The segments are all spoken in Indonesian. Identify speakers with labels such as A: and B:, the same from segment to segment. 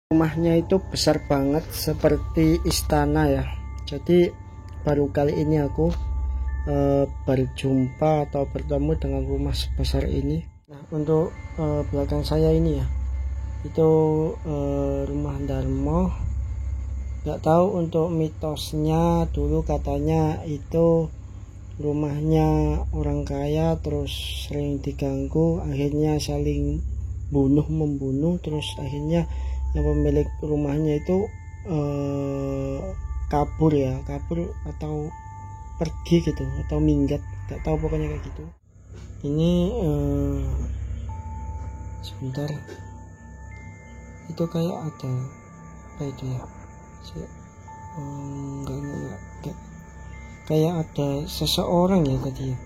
A: Rumahnya itu besar banget seperti istana ya. Jadi baru kali ini aku berjumpa atau bertemu dengan rumah sebesar ini. Nah, untuk belakang saya ini ya, itu rumah Darmo. Nggak tahu untuk mitosnya, dulu katanya itu rumahnya orang kaya, terus sering diganggu, akhirnya saling membunuh, terus akhirnya yang pemilik rumahnya itu kabur atau pergi gitu, atau minggat, nggak tahu, pokoknya kayak gitu. Ini sebentar, itu kayak ada apa itu ya, enggak, kayak ada seseorang ya tadi ya,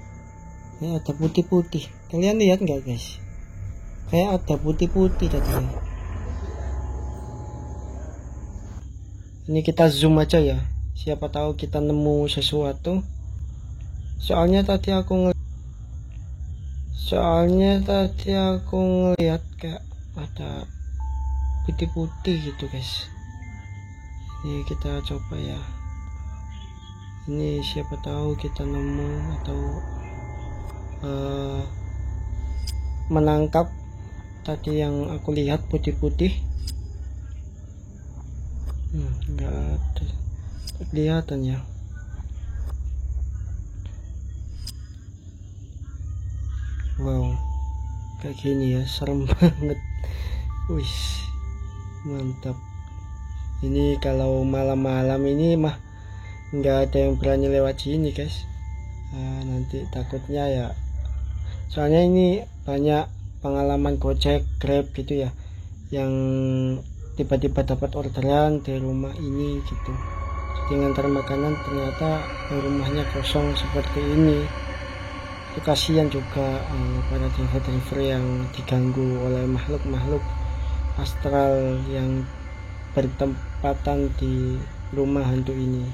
A: kayak ada putih-putih. Kalian lihat nggak guys, kayak ada putih-putih tadi ya. Ini kita zoom aja ya, siapa tahu kita nemu sesuatu. Soalnya tadi aku ngeliat kayak ada putih-putih gitu guys. Ini kita coba ya, ini siapa tahu kita nemu atau menangkap tadi yang aku lihat putih-putih. Enggak ada kelihatan ya. Wow, kayak gini ya, serem banget. Wih, mantap. Ini kalau malam-malam ini mah nggak ada yang berani lewat sini guys. Nanti takutnya ya, soalnya ini banyak pengalaman Gojek, Grab gitu ya, yang tiba-tiba dapat orderan di rumah ini gitu. Jadi ngantar makanan ternyata rumahnya kosong seperti ini. Itu kasihan juga para driver-driver yang diganggu oleh makhluk-makhluk astral yang bertempatan di rumah hantu ini.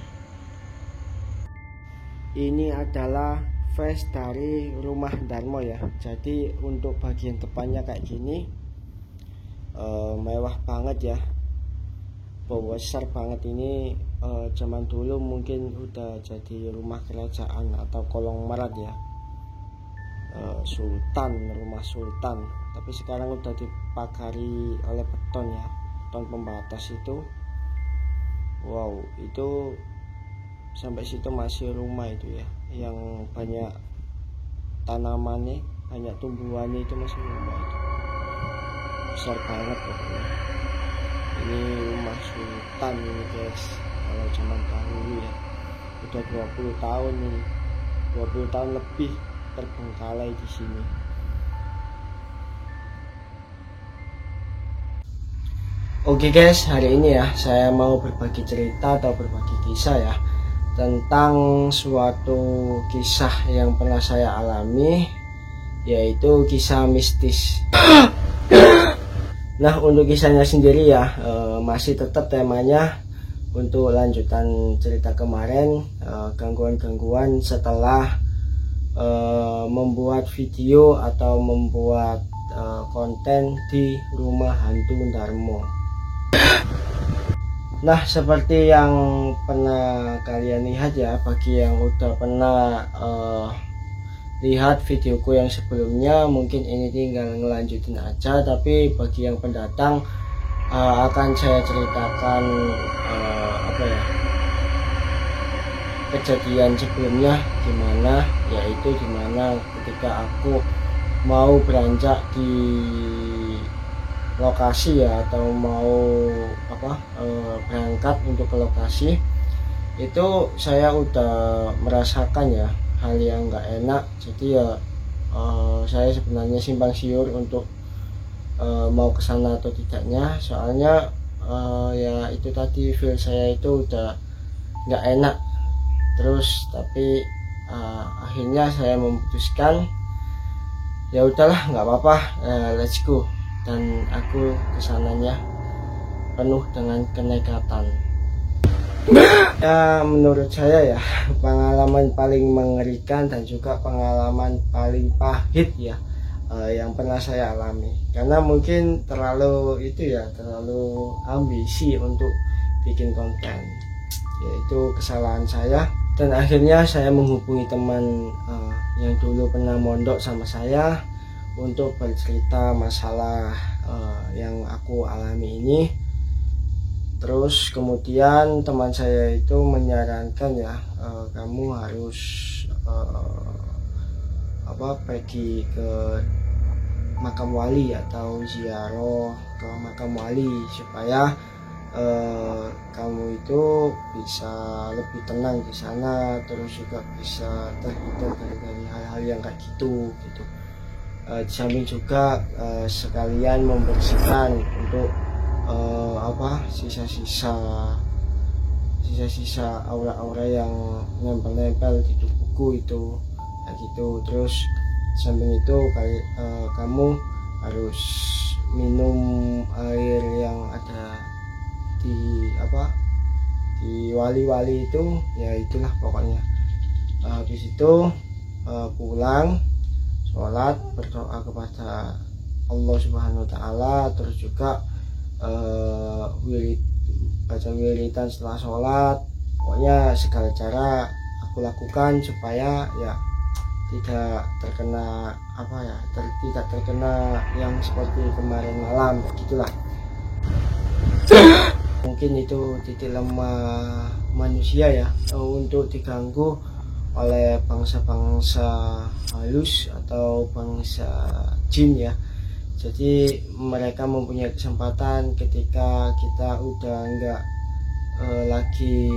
A: Ini adalah face dari rumah Darmo ya. Jadi untuk bagian depannya kayak gini, mewah banget ya, besar banget. Ini zaman dulu mungkin udah jadi rumah kerajaan atau konglomerat ya, rumah sultan, tapi sekarang udah dipagari oleh beton ya, beton pembatas itu. Wow, itu sampai situ masih rumah itu ya, yang banyak tanamannya, banyak tumbuhannya, itu masih rumah itu. Besar banget pokoknya. Ini rumah sultan ini guys, kalau zaman dahulu ya. Udah 20 tahun ini, 20 tahun lebih terbengkalai di sini. Oke guys, hari ini ya saya mau berbagi cerita atau berbagi kisah ya, tentang suatu kisah yang pernah saya alami, yaitu kisah mistis. Nah, untuk kisahnya sendiri ya, masih tetap temanya untuk lanjutan cerita kemarin, gangguan-gangguan setelah membuat video atau membuat konten di rumah hantu Darmo. Nah, seperti yang pernah kalian lihat ya, bagi yang udah pernah lihat videoku yang sebelumnya, mungkin ini tinggal ngelanjutin aja. Tapi bagi yang pendatang, akan saya ceritakan kejadian sebelumnya gimana, yaitu dimana ketika aku mau beranjak di lokasi ya, atau mau berangkat untuk ke lokasi itu, saya udah merasakan ya hal yang nggak enak. Jadi ya saya sebenarnya simpang siur untuk mau ke sana atau tidaknya. Soalnya ya itu tadi, feel saya itu udah nggak enak terus. Tapi akhirnya saya memutuskan, ya udahlah, nggak apa-apa, let's go. Dan aku kesananya penuh dengan kenekatan. Ya, menurut saya ya, pengalaman paling mengerikan dan juga pengalaman paling pahit ya, yang pernah saya alami, karena mungkin terlalu ambisi untuk bikin konten, yaitu kesalahan saya. Dan akhirnya saya menghubungi teman yang dulu pernah mondok sama saya untuk bercerita masalah yang aku alami ini. Terus kemudian teman saya itu menyarankan kamu harus pergi ke makam wali atau ziarah ke makam wali supaya kamu itu bisa lebih tenang di sana, terus juga bisa terhindar dari hal-hal yang kayak gitu. Di samping juga sekalian membersihkan untuk sisa-sisa aura-aura yang nempel-nempel di tubuhku itu kayak gitu. Terus samping itu kamu harus minum air yang ada di wali-wali itu, ya itulah pokoknya. Habis itu pulang sholat, berdoa kepada Allah Subhanahu wa Ta'ala, terus juga baca wiridan setelah sholat. Pokoknya segala cara aku lakukan supaya tidak terkena tidak terkena yang seperti kemarin malam, gitulah. Mungkin itu titik lemah manusia untuk diganggu oleh bangsa-bangsa halus atau bangsa jin. Jadi mereka mempunyai kesempatan ketika kita udah enggak lagi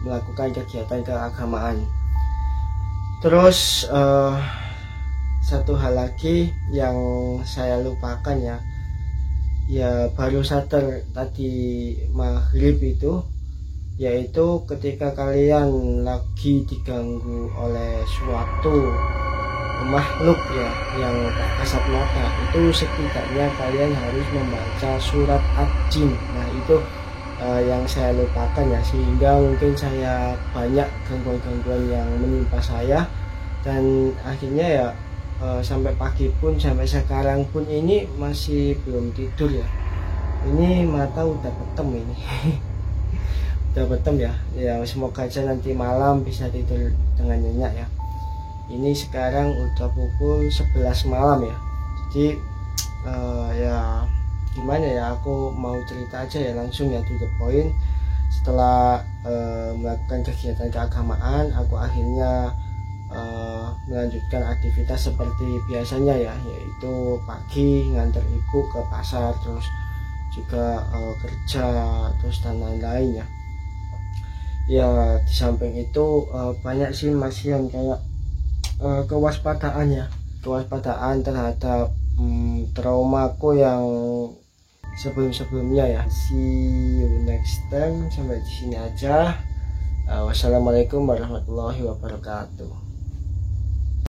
A: melakukan kegiatan keagamaan. Terus satu hal lagi yang saya lupakan baru sadar tadi maghrib itu, yaitu ketika kalian lagi diganggu oleh suatu makhluk yang kasat mata, itu setidaknya kalian harus membaca surat Ad-Jin. Nah itu yang saya lupakan sehingga mungkin saya banyak gangguan-gangguan yang menimpa saya, dan akhirnya sampai pagi pun, sampai sekarang pun ini masih belum tidur ini mata udah petem ini. Udah petem semoga aja nanti malam bisa tidur dengan nyenyak Ini sekarang udah pukul 11 malam jadi gimana aku mau cerita aja langsung to the point. Setelah melakukan kegiatan keagamaan, aku akhirnya melanjutkan aktivitas seperti biasanya yaitu pagi nganter ibu ke pasar, terus juga kerja, terus dan lain-lain di samping itu banyak sih masih yang kayak kewaspadaan terhadap traumaku yang sebelum-sebelumnya See you next time, sampai di sini aja. Wassalamualaikum warahmatullahi wabarakatuh.